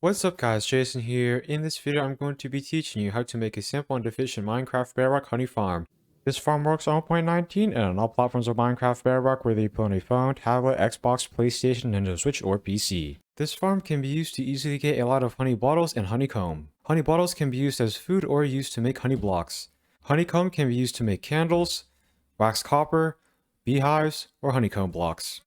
What's up guys, Jason here. In this video I'm going to be teaching you how to make a simple and efficient Minecraft Bedrock honey farm. This farm works on 1.19 and on all platforms of Minecraft Bedrock, whether you put on a phone, tablet, Xbox, PlayStation, Nintendo Switch, or PC. This farm can be used to easily get a lot of honey bottles and honeycomb. Honey bottles can be used as food or used to make honey blocks. Honeycomb can be used to make candles, wax copper, beehives, or honeycomb blocks.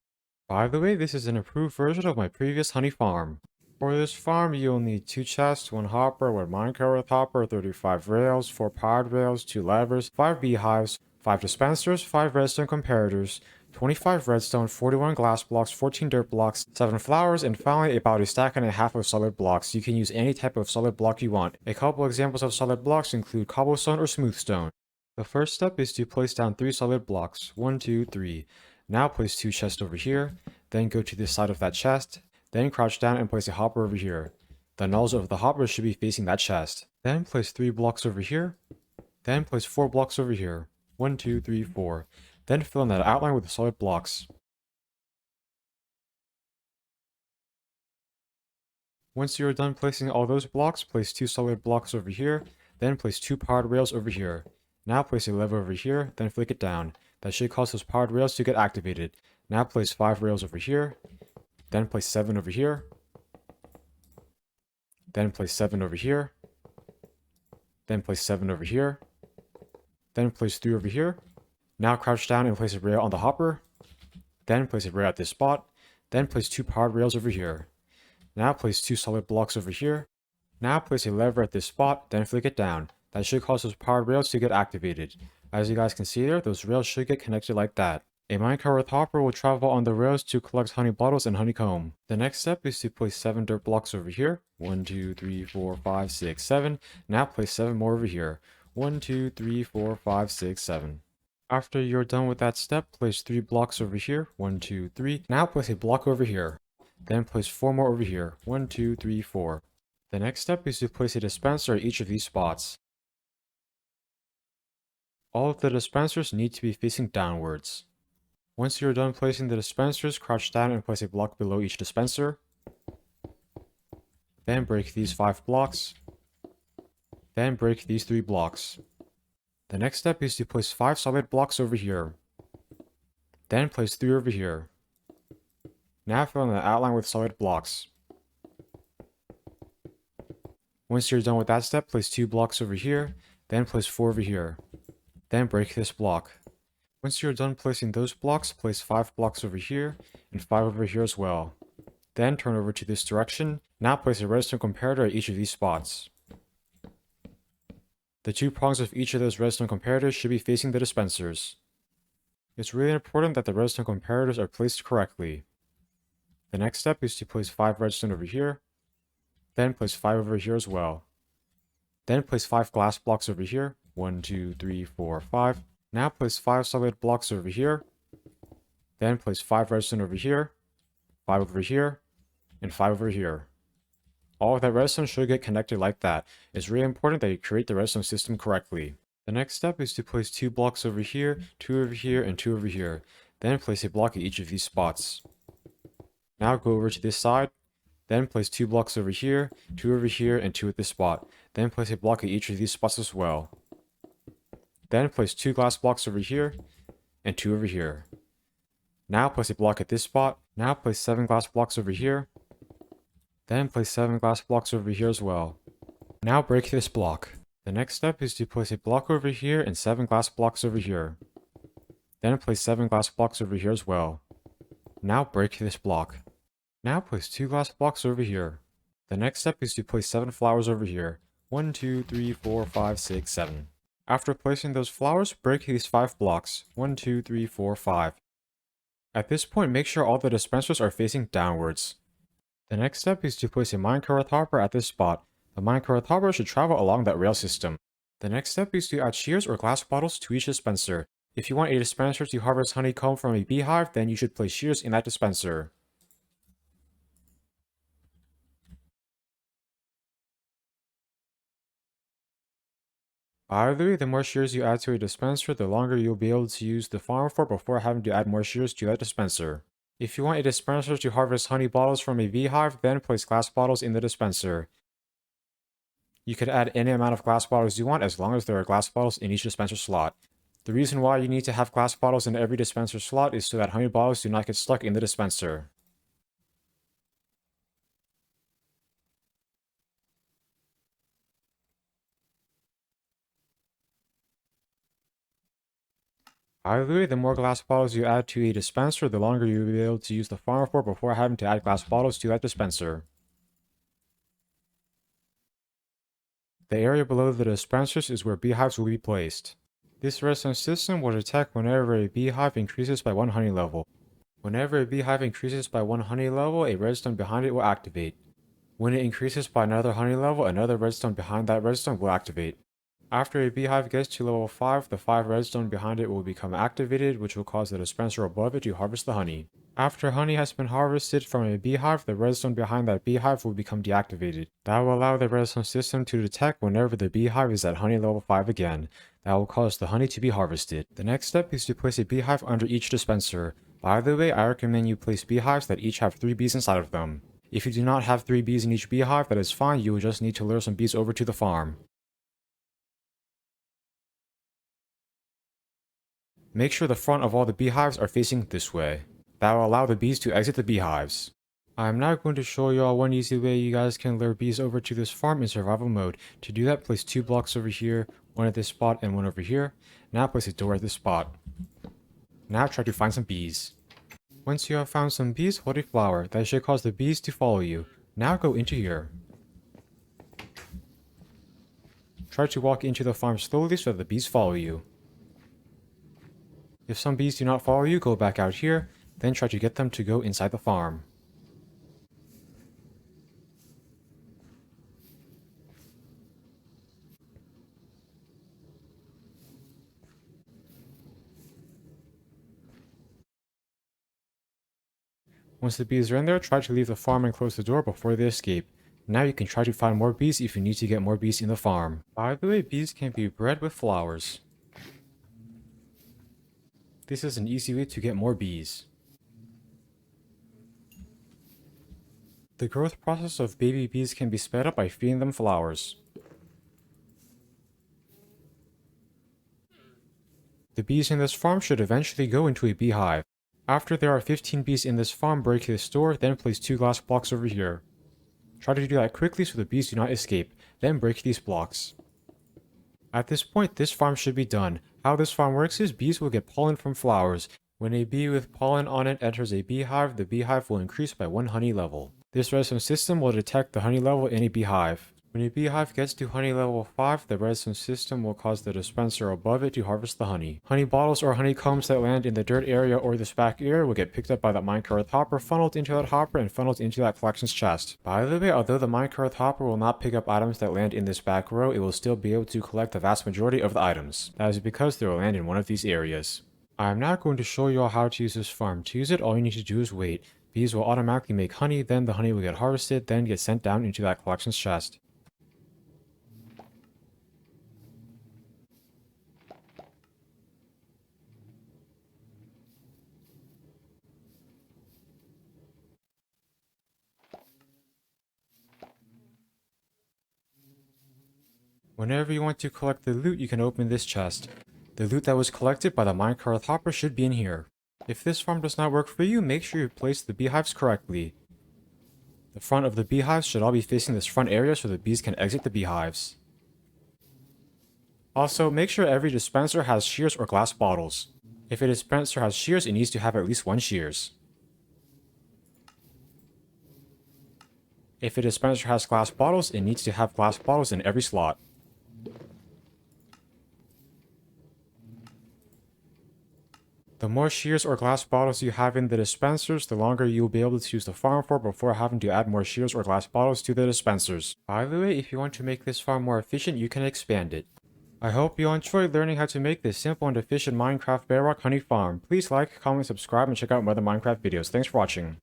By the way, this is an improved version of my previous honey farm. For this farm, you'll need 2 chests, 1 hopper, 1 minecart hopper, 35 rails, 4 powered rails, 2 levers, 5 beehives, 5 dispensers, 5 redstone comparators, 25 redstone, 41 glass blocks, 14 dirt blocks, 7 flowers, and finally about a stack and a half of solid blocks. You can use any type of solid block you want. A couple examples of solid blocks include cobblestone or smooth stone. The first step is to place down 3 solid blocks. 1, 2, 3. Now place 2 chests over here, then go to this side of that chest. Then crouch down and place a hopper over here. The nozzle of the hopper should be facing that chest. Then place 3 blocks over here. Then place 4 blocks over here. 1, 2, 3, 4. Then fill in that outline with the solid blocks. Once you are done placing all those blocks, place 2 solid blocks over here. Then place 2 powered rails over here. Now place a lever over here, then flick it down. That should cause those powered rails to get activated. Now place 5 rails over here. Then place 7 over here. Then place 7 over here. Then place 7 over here. Then place 3 over here. Now crouch down and place a rail on the hopper. Then place a rail at this spot. Then place 2 powered rails over here. Now place 2 solid blocks over here. Now place a lever at this spot, then flick it down. That should cause those powered rails to get activated. As you guys can see there, those rails should get connected like that. A minecart hopper will travel on the rails to collect honey bottles and honeycomb. The next step is to place 7 dirt blocks over here. 1, 2, 3, 4, 5, 6, 7. Now place 7 more over here. 1, 2, 3, 4, 5, 6, 7. After you're done with that step, place 3 blocks over here. 1, 2, 3. Now place a block over here. Then place 4 more over here. 1, 2, 3, 4. The next step is to place a dispenser at each of these spots. All of the dispensers need to be facing downwards. Once you're done placing the dispensers, crouch down and place a block below each dispenser. Then break these 5 blocks. Then break these 3 blocks. The next step is to place 5 solid blocks over here. Then place 3 over here. Now fill in the outline with solid blocks. Once you're done with that step, place 2 blocks over here. Then place 4 over here. Then break this block. Once you're done placing those blocks, place 5 blocks over here, and 5 over here as well. Then turn over to this direction. Now place a redstone comparator at each of these spots. The 2 prongs of each of those redstone comparators should be facing the dispensers. It's really important that the redstone comparators are placed correctly. The next step is to place 5 redstone over here. Then place 5 over here as well. Then place 5 glass blocks over here. 1, 2, 3, 4, 5. Now place 5 solid blocks over here. Then place 5 redstone over here, 5 over here, and 5 over here. All of that redstone should get connected like that. It's really important that you create the redstone system correctly. The next step is to place 2 blocks over here, 2 over here, and 2 over here. Then place a block at each of these spots. Now go over to this side. Then place 2 blocks over here, 2 over here, and 2 at this spot. Then place a block at each of these spots as well. Then place 2 glass blocks over here, and 2 over here. Now place a block at this spot. Now place 7 glass blocks over here. Then place 7 glass blocks over here as well. Now break this block. The next step is to place a block over here and 7 glass blocks over here. Then place 7 glass blocks over here as well. Now break this block. Now place 2 glass blocks over here. The next step is to place 7 flowers over here. 1, 2, 3, 4, 5, 6, 7. After placing those flowers, break these 5 blocks. 1, 2, 3, 4, 5. At this point, make sure all the dispensers are facing downwards. The next step is to place a minecart hopper at this spot. The minecart hopper should travel along that rail system. The next step is to add shears or glass bottles to each dispenser. If you want a dispenser to harvest honeycomb from a beehive, then you should place shears in that dispenser. By the way, the more shears you add to a dispenser, the longer you'll be able to use the farm for before having to add more shears to that dispenser. If you want a dispenser to harvest honey bottles from a beehive, then place glass bottles in the dispenser. You could add any amount of glass bottles you want as long as there are glass bottles in each dispenser slot. The reason why you need to have glass bottles in every dispenser slot is so that honey bottles do not get stuck in the dispenser. By the way, the more glass bottles you add to a dispenser, the longer you'll be able to use the farm for before having to add glass bottles to that dispenser. The area below the dispensers is where beehives will be placed. This redstone system will detect whenever a beehive increases by 1 honey level. Whenever a beehive increases by 1 honey level, a redstone behind it will activate. When it increases by another honey level, another redstone behind that redstone will activate. After a beehive gets to level 5, the 5 redstone behind it will become activated, which will cause the dispenser above it to harvest the honey. After honey has been harvested from a beehive, the redstone behind that beehive will become deactivated. That will allow the redstone system to detect whenever the beehive is at honey level 5 again. That will cause the honey to be harvested. The next step is to place a beehive under each dispenser. By the way, I recommend you place beehives that each have 3 bees inside of them. If you do not have 3 bees in each beehive, that is fine, you will just need to lure some bees over to the farm. Make sure the front of all the beehives are facing this way. That will allow the bees to exit the beehives. I am now going to show y'all one easy way you guys can lure bees over to this farm in survival mode. To do that, place 2 blocks over here, one at this spot and one over here. Now place a door at this spot. Now try to find some bees. Once you have found some bees, hold a flower. That should cause the bees to follow you. Now go into here. Try to walk into the farm slowly so that the bees follow you. If some bees do not follow you, go back out here, then try to get them to go inside the farm. Once the bees are in there, try to leave the farm and close the door before they escape. Now you can try to find more bees if you need to get more bees in the farm. By the way, bees can be bred with flowers. This is an easy way to get more bees. The growth process of baby bees can be sped up by feeding them flowers. The bees in this farm should eventually go into a beehive. After there are 15 bees in this farm, break this door, then place 2 glass blocks over here. Try to do that quickly so the bees do not escape, then break these blocks. At this point, this farm should be done. How this farm works is bees will get pollen from flowers. When a bee with pollen on it enters a beehive, the beehive will increase by 1 honey level. This redstone system will detect the honey level in a beehive. When a beehive gets to honey level 5, the redstone system will cause the dispenser above it to harvest the honey. Honey bottles or honeycombs that land in the dirt area or this back area will get picked up by that minecart hopper, funneled into that hopper, and funneled into that collections chest. By the way, although the minecart hopper will not pick up items that land in this back row, it will still be able to collect the vast majority of the items. That is because they will land in one of these areas. I am now going to show you all how to use this farm. To use it, all you need to do is wait. Bees will automatically make honey, then the honey will get harvested, then get sent down into that collections chest. Whenever you want to collect the loot, you can open this chest. The loot that was collected by the minecart hopper should be in here. If this farm does not work for you, make sure you place the beehives correctly. The front of the beehives should all be facing this front area so the bees can exit the beehives. Also, make sure every dispenser has shears or glass bottles. If a dispenser has shears, it needs to have at least 1 shears. If a dispenser has glass bottles, it needs to have glass bottles in every slot. The more shears or glass bottles you have in the dispensers, the longer you will be able to use the farm for before having to add more shears or glass bottles to the dispensers. By the way, if you want to make this farm more efficient, you can expand it. I hope you enjoyed learning how to make this simple and efficient Minecraft Bedrock honey farm. Please like, comment, subscribe, and check out my other Minecraft videos. Thanks for watching.